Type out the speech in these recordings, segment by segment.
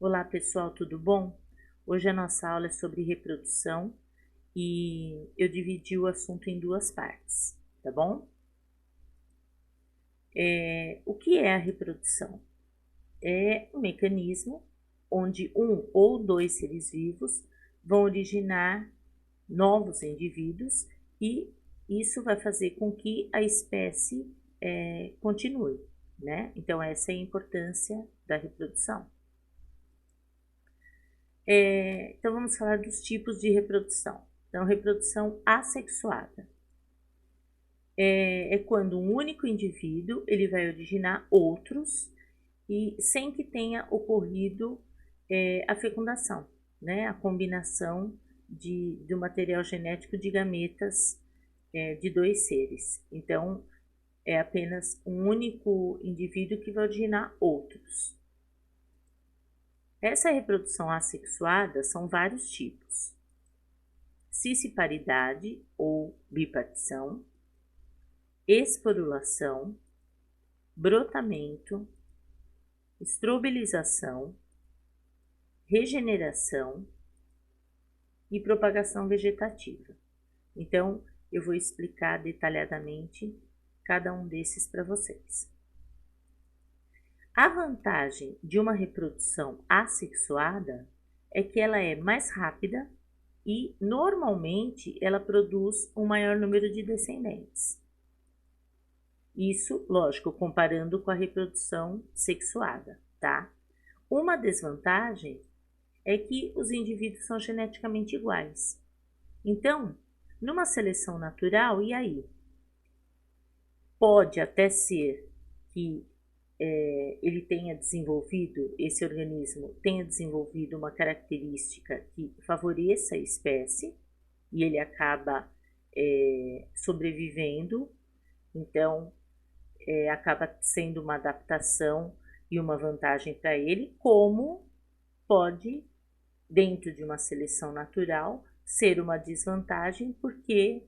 Olá pessoal, tudo bom? Hoje a nossa aula é sobre reprodução e eu dividi o assunto em duas partes, tá bom? O que é a reprodução? É um mecanismo onde um ou dois seres vivos vão originar novos indivíduos e isso vai fazer com que a espécie continue, né? Então essa é a importância da reprodução. Então vamos falar dos tipos de reprodução. Então, reprodução assexuada é quando um único indivíduo ele vai originar outros e sem que tenha ocorrido a fecundação, né? A combinação do material genético de gametas de dois seres. Então, é apenas um único indivíduo que vai originar outros. Essa reprodução assexuada são vários tipos: cisparidade ou bipartição, esporulação, brotamento, estrobelização, regeneração e propagação vegetativa. Então, eu vou explicar detalhadamente cada um desses para vocês. A vantagem de uma reprodução assexuada é que ela é mais rápida e, normalmente, ela produz um maior número de descendentes. Isso, lógico, comparando com a reprodução sexuada, tá? Uma desvantagem é que os indivíduos são geneticamente iguais. Então, numa seleção natural, e aí? Pode até ser que ele tenha desenvolvido, esse organismo tenha desenvolvido uma característica que favoreça a espécie e ele acaba sobrevivendo, então acaba sendo uma adaptação e uma vantagem para ele, como pode, dentro de uma seleção natural, ser uma desvantagem, porque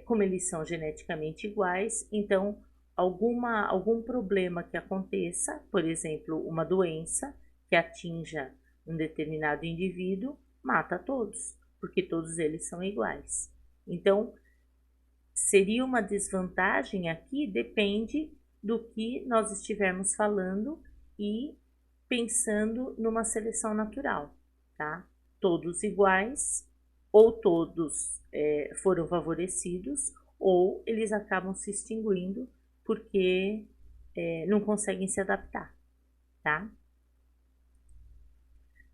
como eles são geneticamente iguais, então algum problema que aconteça, por exemplo, uma doença que atinja um determinado indivíduo, mata todos, porque todos eles são iguais. Então, seria uma desvantagem aqui, depende do que nós estivermos falando e pensando numa seleção natural, tá? Todos iguais, ou todos foram favorecidos, ou eles acabam se extinguindo porque não conseguem se adaptar, tá?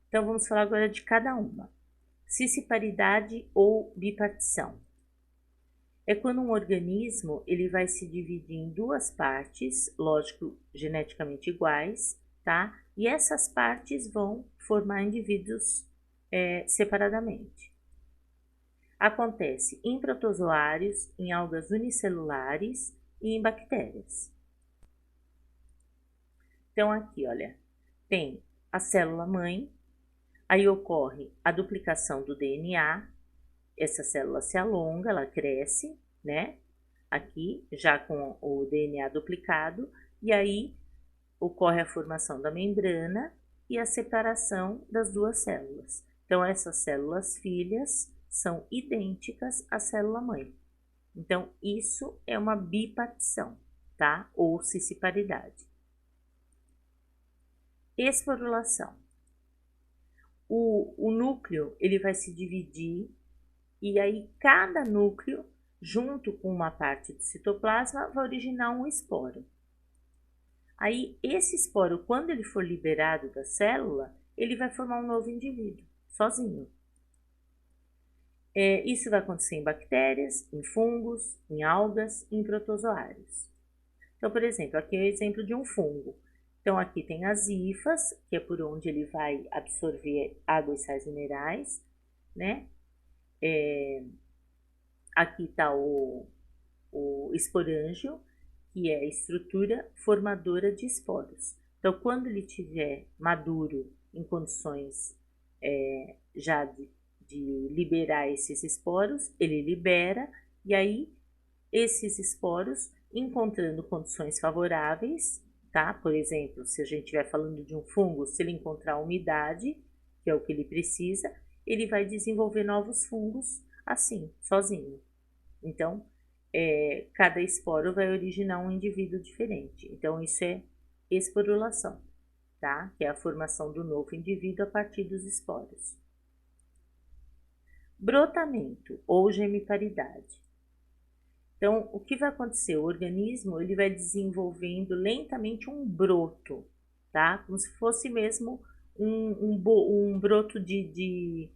Então vamos falar agora de cada uma. Cisparidade ou bipartição. É quando um organismo ele vai se dividir em duas partes, lógico, geneticamente iguais, tá? E essas partes vão formar indivíduos separadamente. Acontece em protozoários, em algas unicelulares e em bactérias. Então, aqui, olha, tem a célula mãe, aí ocorre a duplicação do DNA, essa célula se alonga, ela cresce, né? Aqui, já com o DNA duplicado, e aí ocorre a formação da membrana e a separação das duas células. Então, essas células filhas são idênticas à célula mãe. Então, isso é uma bipartição, tá? Ou cisparidade. Esporulação. O núcleo, ele vai se dividir e aí cada núcleo, junto com uma parte do citoplasma, vai originar um esporo. Aí, esse esporo, quando ele for liberado da célula, ele vai formar um novo indivíduo, sozinho. Isso vai acontecer em bactérias, em fungos, em algas, em protozoários. Então, por exemplo, aqui é o exemplo de um fungo. Então, aqui tem as hifas, que é por onde ele vai absorver água e sais minerais, né? Aqui está o esporângio, que é a estrutura formadora de esporos. Então, quando ele estiver maduro, em condições já de liberar esses esporos, ele libera, e aí esses esporos, encontrando condições favoráveis, tá? Por exemplo, se a gente estiver falando de um fungo, se ele encontrar umidade, que é o que ele precisa, ele vai desenvolver novos fungos assim, sozinho. Então, cada esporo vai originar um indivíduo diferente. Então, isso é esporulação, tá? Que é a formação do novo indivíduo a partir dos esporos. Brotamento ou gemiparidade. Então, o que vai acontecer? O organismo ele vai desenvolvendo lentamente um broto, tá? Como se fosse mesmo um broto de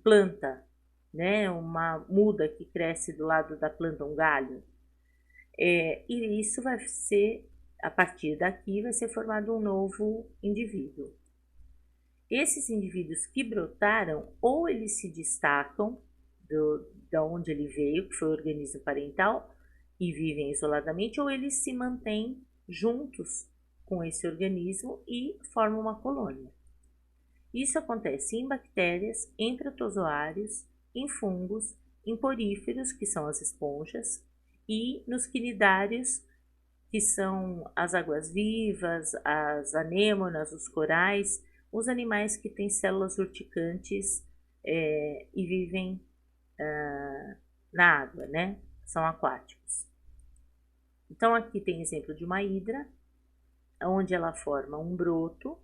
planta, né? Uma muda que cresce do lado da planta, um galho. E isso vai ser, a partir daqui, vai ser formado um novo indivíduo. Esses indivíduos que brotaram, ou eles se destacam da onde ele veio, que foi o organismo parental, e vivem isoladamente, ou eles se mantêm juntos com esse organismo e formam uma colônia. Isso acontece em bactérias, em protozoários, em fungos, em poríferos, que são as esponjas, e nos quinidários, que são as águas-vivas, as anêmonas, os corais, os animais que têm células urticantes e vivem na água, né? São aquáticos. Então, aqui tem exemplo de uma hidra, onde ela forma um broto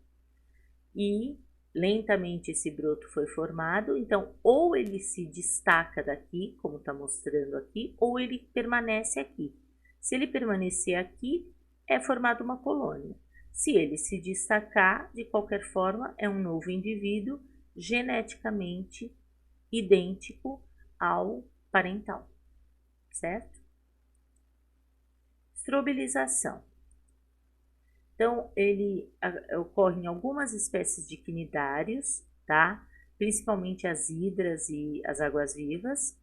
e lentamente esse broto foi formado. Então, ou ele se destaca daqui, como está mostrando aqui, ou ele permanece aqui. Se ele permanecer aqui, é formada uma colônia. Se ele se destacar, de qualquer forma, é um novo indivíduo geneticamente idêntico ao parental, certo? Estrobilização. Então, ele ocorre em algumas espécies de quinidários, tá? Principalmente as hidras e as águas-vivas,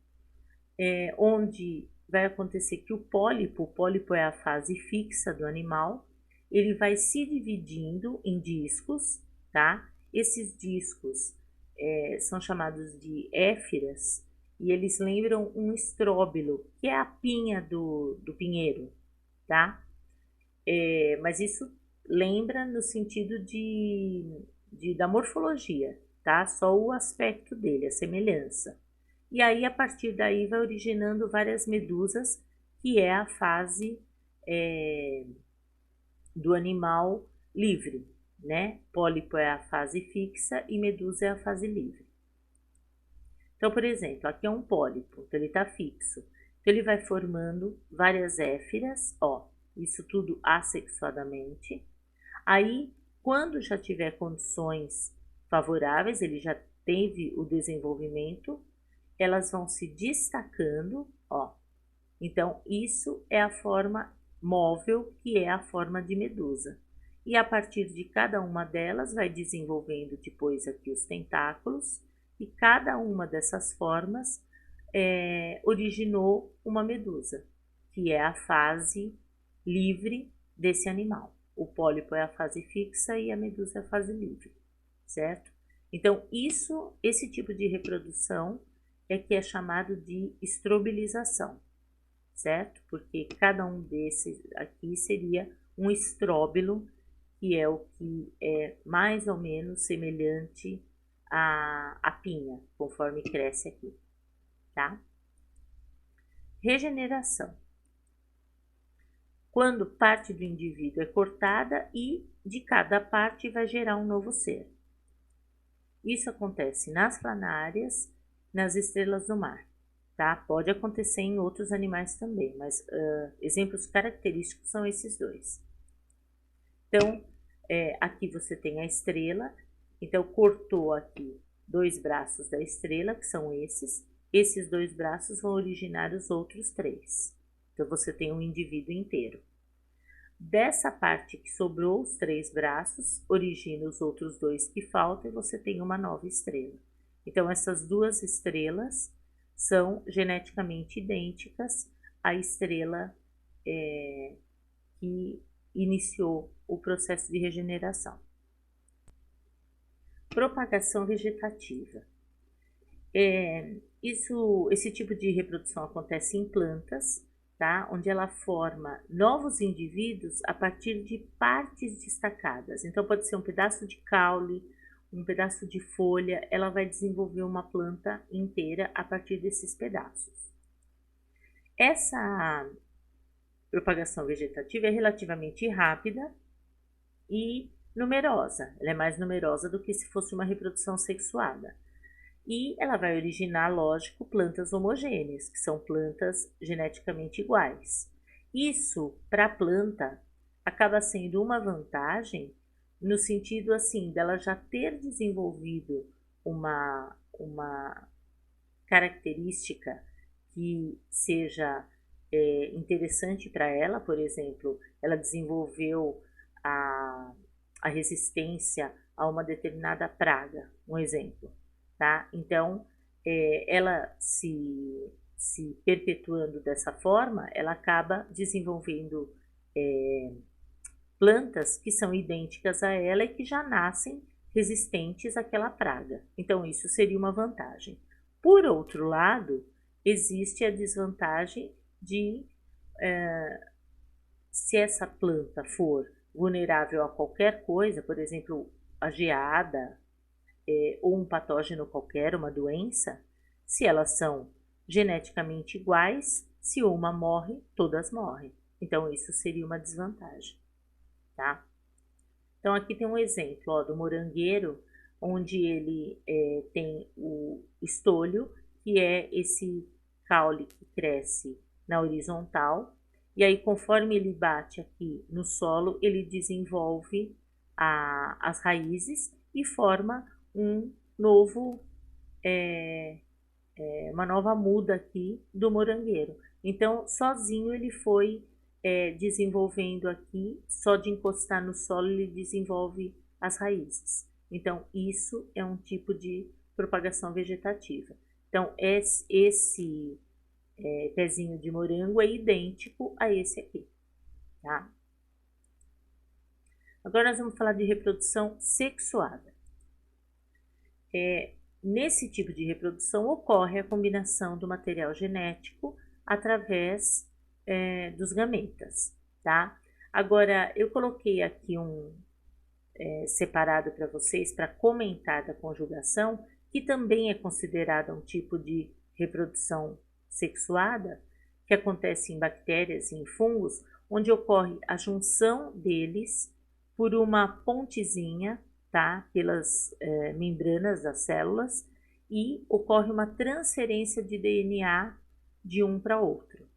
onde vai acontecer que o pólipo é a fase fixa do animal, ele vai se dividindo em discos, tá? Esses discos são chamados de éfiras e eles lembram um estróbilo, que é a pinha do pinheiro, tá? Mas isso lembra no sentido da morfologia, tá? Só o aspecto dele, a semelhança. E aí, a partir daí, vai originando várias medusas, que é a fase do animal livre, né? Pólipo é a fase fixa e medusa é a fase livre. Então, por exemplo, aqui é um pólipo, então ele está fixo. Então, ele vai formando várias éfiras, ó, isso tudo assexuadamente. Aí, quando já tiver condições favoráveis, ele já teve o desenvolvimento, elas vão se destacando, ó. Então, isso é a forma móvel, que é a forma de medusa. E a partir de cada uma delas, vai desenvolvendo depois aqui os tentáculos, e cada uma dessas formas originou uma medusa, que é a fase livre desse animal. O pólipo é a fase fixa e a medusa é a fase livre, certo? Então, esse tipo de reprodução é que é chamado de estrobilização, certo? Porque cada um desses aqui seria um estróbilo, que é o que é mais ou menos semelhante à pinha, conforme cresce aqui, tá? Regeneração. Quando parte do indivíduo é cortada e de cada parte vai gerar um novo ser. Isso acontece nas planárias, nas estrelas do mar, tá? Pode acontecer em outros animais também, mas exemplos característicos são esses dois. Então, aqui você tem a estrela, então cortou aqui 2 braços da estrela, que são esses 2 braços vão originar os outros 3. Então, você tem um indivíduo inteiro. Dessa parte que sobrou, os 3 braços, origina os outros 2 que faltam e você tem uma nova estrela. Então, essas 2 estrelas são geneticamente idênticas à estrela que iniciou o processo de regeneração. Propagação vegetativa. Esse tipo de reprodução acontece em plantas, tá? Onde ela forma novos indivíduos a partir de partes destacadas. Então, pode ser um pedaço de caule, um pedaço de folha, ela vai desenvolver uma planta inteira a partir desses pedaços. Essa propagação vegetativa é relativamente rápida e numerosa. Ela é mais numerosa do que se fosse uma reprodução sexuada. E ela vai originar, lógico, plantas homogêneas, que são plantas geneticamente iguais. Isso, para a planta, acaba sendo uma vantagem no sentido assim dela já ter desenvolvido uma característica que seja interessante para ela. Por exemplo, ela desenvolveu a resistência a uma determinada praga, um exemplo, tá? Então, ela se perpetuando dessa forma, ela acaba desenvolvendo plantas que são idênticas a ela e que já nascem resistentes àquela praga. Então, isso seria uma vantagem. Por outro lado, existe a desvantagem de, se essa planta for vulnerável a qualquer coisa, por exemplo, a geada, ou um patógeno qualquer, uma doença, se elas são geneticamente iguais, se uma morre, todas morrem. Então, isso seria uma desvantagem, tá? Então, aqui tem um exemplo, ó, do morangueiro, onde ele tem o estolho, que é esse caule que cresce na horizontal, e aí conforme ele bate aqui no solo, ele desenvolve as raízes e forma um novo, uma nova muda aqui do morangueiro. Então, sozinho ele foi desenvolvendo aqui, só de encostar no solo ele desenvolve as raízes. Então, isso é um tipo de propagação vegetativa. Então, esse pezinho de morango é idêntico a esse aqui, tá? Agora nós vamos falar de reprodução sexuada. Nesse tipo de reprodução ocorre a combinação do material genético através dos gametas, tá? Agora, eu coloquei aqui um separado para vocês para comentar da conjugação, que também é considerada um tipo de reprodução sexuada, que acontece em bactérias e em fungos, onde ocorre a junção deles por uma pontezinha, tá? Pelas membranas das células, e ocorre uma transferência de DNA de um para outro,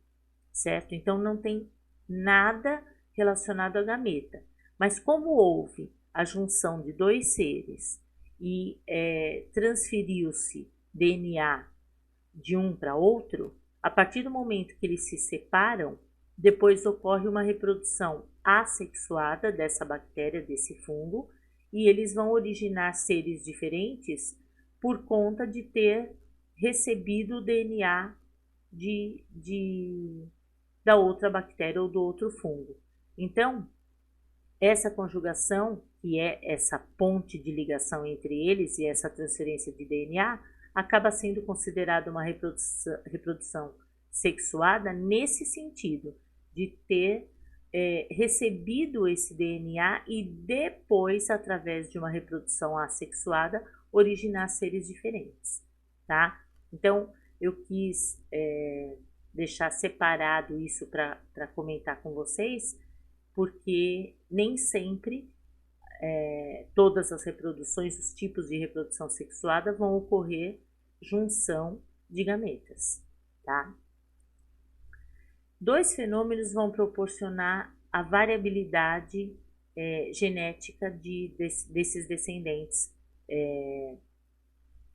certo? Então, não tem nada relacionado à gameta. Mas como houve a junção de dois seres e transferiu-se DNA de um para outro, a partir do momento que eles se separam, depois ocorre uma reprodução assexuada dessa bactéria, desse fungo, e eles vão originar seres diferentes por conta de ter recebido o DNA da outra bactéria ou do outro fungo. Então, essa conjugação, que é essa ponte de ligação entre eles e essa transferência de DNA, acaba sendo considerada uma reprodução sexuada nesse sentido, de ter recebido esse DNA e depois, através de uma reprodução assexuada, originar seres diferentes, tá? Então, eu quis deixar separado isso para comentar com vocês, porque nem sempre todas as reproduções, os tipos de reprodução sexuada vão ocorrer junção de gametas, tá? Dois fenômenos vão proporcionar a variabilidade genética desses descendentes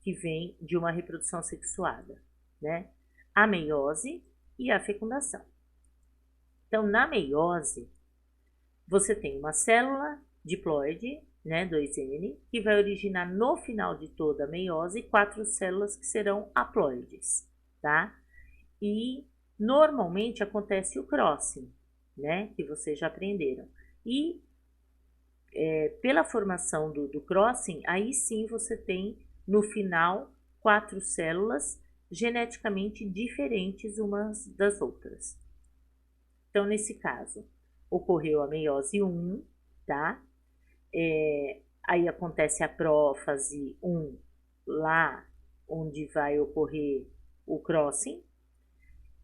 que vêm de uma reprodução sexuada, né? A meiose e a fecundação. Então, na meiose, você tem uma célula diploide, né, 2N, que vai originar no final de toda a meiose 4 células que serão haploides, tá? E normalmente acontece o crossing, né, que vocês já aprenderam. E pela formação do crossing, aí sim você tem no final 4 células geneticamente diferentes umas das outras, Então, nesse caso, ocorreu a meiose 1, tá? Aí acontece a prófase 1, lá onde vai ocorrer o crossing,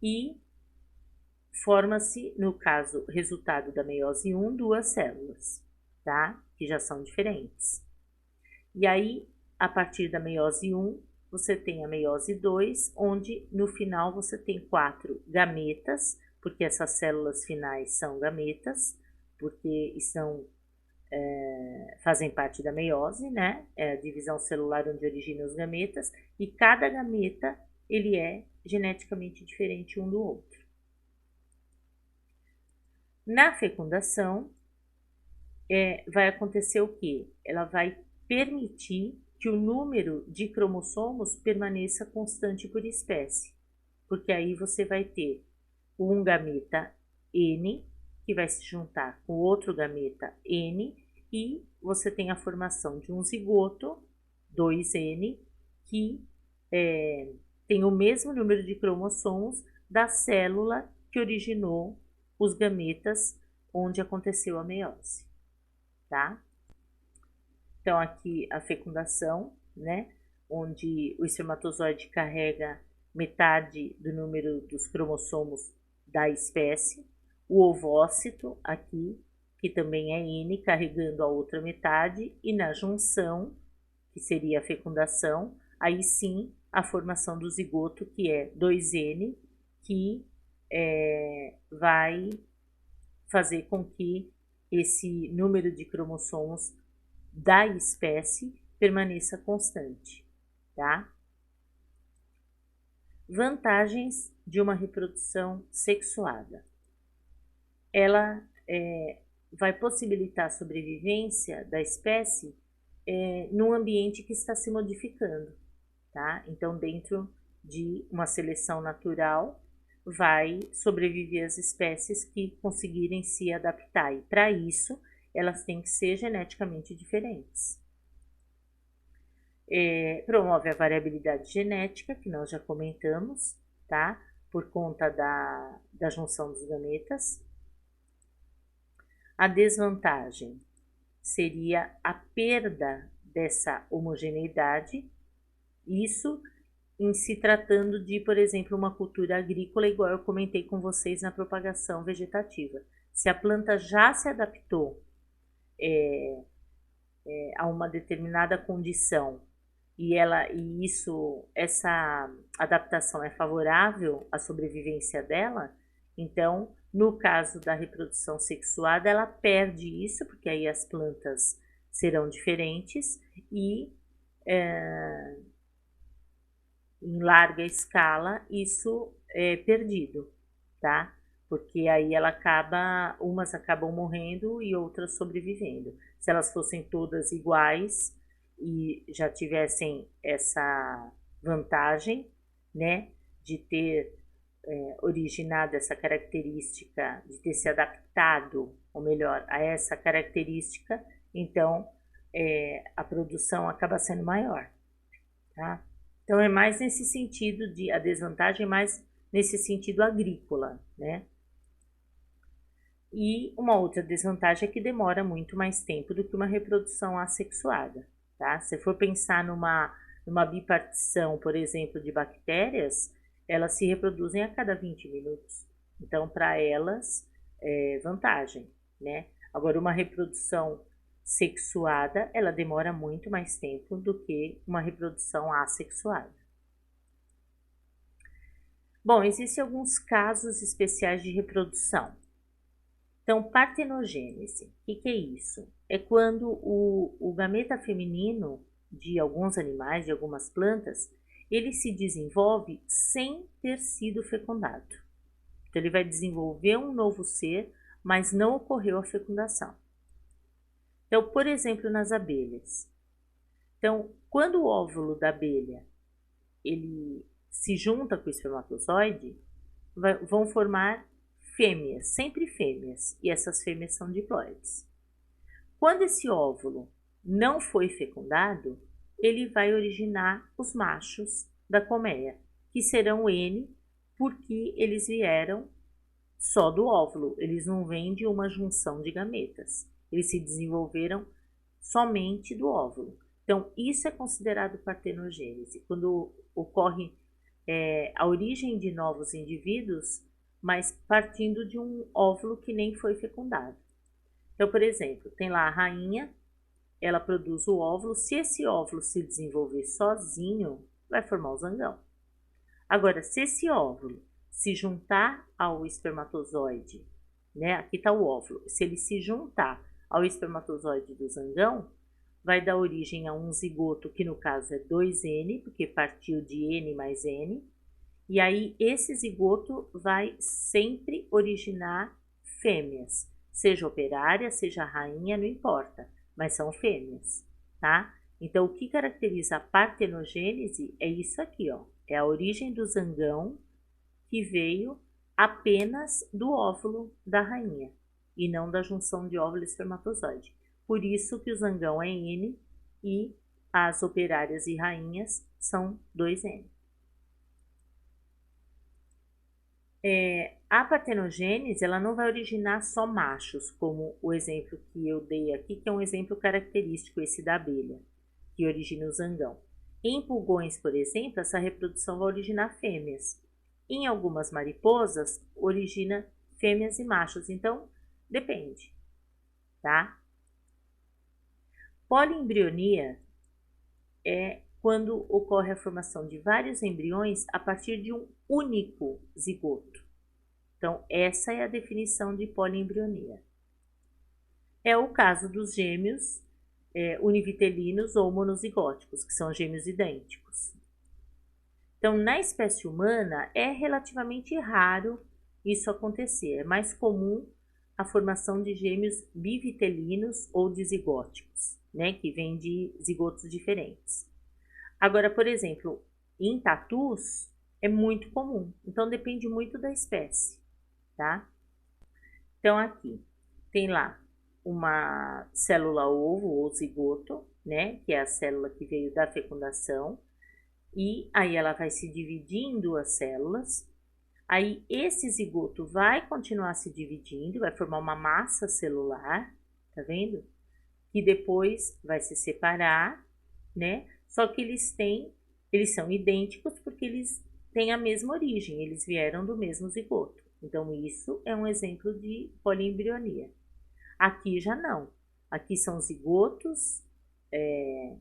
e forma-se, no caso, resultado da meiose 1, duas células, tá? Que já são diferentes. E aí, a partir da meiose 1, você tem a meiose 2, onde no final você tem 4 gametas, porque essas células finais são gametas, porque fazem parte da meiose, né? É a divisão celular onde originam os gametas, e cada gameta ele é geneticamente diferente um do outro. Na fecundação, vai acontecer o quê? Ela vai permitir que o número de cromossomos permaneça constante por espécie, porque aí você vai ter um gameta N, que vai se juntar com outro gameta N, e você tem a formação de um zigoto, 2N, que tem o mesmo número de cromossomos da célula que originou os gametas onde aconteceu a meiose, tá? Então, aqui a fecundação, né? Onde o espermatozoide carrega metade do número dos cromossomos da espécie, o ovócito aqui, que também é N, carregando a outra metade, e na junção, que seria a fecundação, aí sim a formação do zigoto, que é 2N, que vai fazer com que esse número de cromossomos da espécie permaneça constante, tá? Vantagens de uma reprodução sexuada. Ela vai possibilitar a sobrevivência da espécie num ambiente que está se modificando, tá? Então, dentro de uma seleção natural, vai sobreviver as espécies que conseguirem se adaptar, e para isso, elas têm que ser geneticamente diferentes. Promove a variabilidade genética, que nós já comentamos, tá? Por conta da junção dos gametas. A desvantagem seria a perda dessa homogeneidade, isso em se tratando de, por exemplo, uma cultura agrícola, igual eu comentei com vocês na propagação vegetativa. Se a planta já se adaptou a uma determinada condição e essa adaptação é favorável à sobrevivência dela, então, no caso da reprodução sexuada, ela perde isso, porque aí as plantas serão diferentes e em larga escala isso é perdido, tá? Porque aí umas acabam morrendo e outras sobrevivendo. Se elas fossem todas iguais e já tivessem essa vantagem, né, de ter originado essa característica, de ter se adaptado, ou melhor, a essa característica, então a produção acaba sendo maior, tá? Então é mais nesse sentido a desvantagem é mais nesse sentido agrícola, né? E uma outra desvantagem é que demora muito mais tempo do que uma reprodução assexuada, tá? Se for pensar numa bipartição, por exemplo, de bactérias, elas se reproduzem a cada 20 minutos. Então, para elas, é vantagem, né? Agora, uma reprodução sexuada, ela demora muito mais tempo do que uma reprodução assexuada. Bom, existem alguns casos especiais de reprodução. Então, partenogênese, o que é isso? É quando o gameta feminino de alguns animais, de algumas plantas, ele se desenvolve sem ter sido fecundado. Então, ele vai desenvolver um novo ser, mas não ocorreu a fecundação. Então, por exemplo, nas abelhas. Então, quando o óvulo da abelha ele se junta com o espermatozoide, vão formar fêmeas, sempre fêmeas, e essas fêmeas são diploides. Quando esse óvulo não foi fecundado, ele vai originar os machos da colmeia, que serão N, porque eles vieram só do óvulo, eles não vêm de uma junção de gametas, eles se desenvolveram somente do óvulo. Então, isso é considerado partenogênese, quando ocorre a origem de novos indivíduos, mas partindo de um óvulo que nem foi fecundado. Então, por exemplo, tem lá a rainha, ela produz o óvulo, se esse óvulo se desenvolver sozinho, vai formar o zangão. Agora, se esse óvulo se juntar ao espermatozoide, né? Aqui está o óvulo. Se ele se juntar ao espermatozoide do zangão, vai dar origem a um zigoto, que no caso é 2N, porque partiu de N mais N. E aí, esse zigoto vai sempre originar fêmeas, seja operária, seja rainha, não importa, mas são fêmeas, tá? Então, o que caracteriza a partenogênese é isso aqui, ó. É a origem do zangão que veio apenas do óvulo da rainha e não da junção de óvulo e espermatozoide. Por isso que o zangão é N e as operárias e rainhas são 2N. A partenogênese, ela não vai originar só machos, como o exemplo que eu dei aqui, que é um exemplo característico, esse da abelha, que origina o zangão. Em pulgões, por exemplo, essa reprodução vai originar fêmeas. Em algumas mariposas, origina fêmeas e machos, então depende, tá? Poliembrionia é quando ocorre a formação de vários embriões a partir de um único zigoto. Então, essa é a definição de poliembrionia. É o caso dos gêmeos univitelinos ou monozigóticos, que são gêmeos idênticos. Então, na espécie humana, é relativamente raro isso acontecer. É mais comum a formação de gêmeos bivitelinos ou dizigóticos, né, que vêm de zigotos diferentes. Agora, por exemplo, em tatus é muito comum, então depende muito da espécie, tá? Então, aqui tem lá uma célula ovo ou zigoto, né, que é a célula que veio da fecundação, e aí ela vai se dividir em duas células. Aí esse zigoto vai continuar se dividindo, vai formar uma massa celular, tá vendo? Que depois vai se separar, né? Só que eles são idênticos porque eles têm a mesma origem, eles vieram do mesmo zigoto. Então, isso é um exemplo de poliembrionia. Aqui já não. Aqui são zigotos,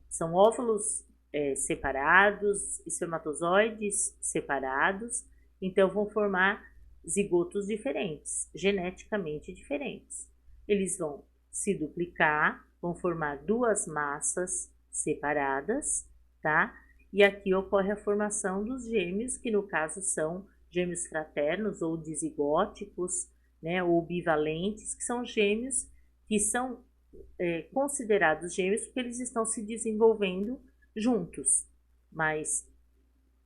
são óvulos separados, espermatozoides separados, então vão formar zigotos diferentes, geneticamente diferentes. Eles vão se duplicar, vão formar duas massas separadas, tá? E aqui ocorre a formação dos gêmeos, que no caso são gêmeos fraternos ou dizigóticos, né, ou bivalentes, que são gêmeos que são considerados gêmeos porque eles estão se desenvolvendo juntos, mas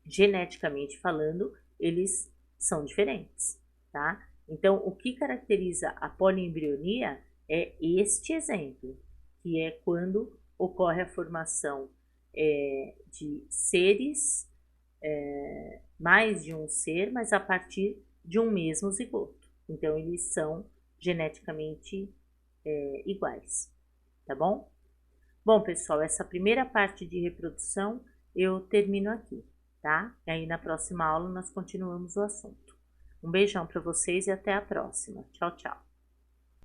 geneticamente falando, eles são diferentes, tá? Então, o que caracteriza a poliembrionia é este exemplo, que é quando ocorre a formação de seres, mais de um ser, mas a partir de um mesmo zigoto. Então, eles são geneticamente iguais, tá bom? Bom, pessoal, essa primeira parte de reprodução eu termino aqui, tá? E aí na próxima aula nós continuamos o assunto. Um beijão para vocês e até a próxima. Tchau, tchau.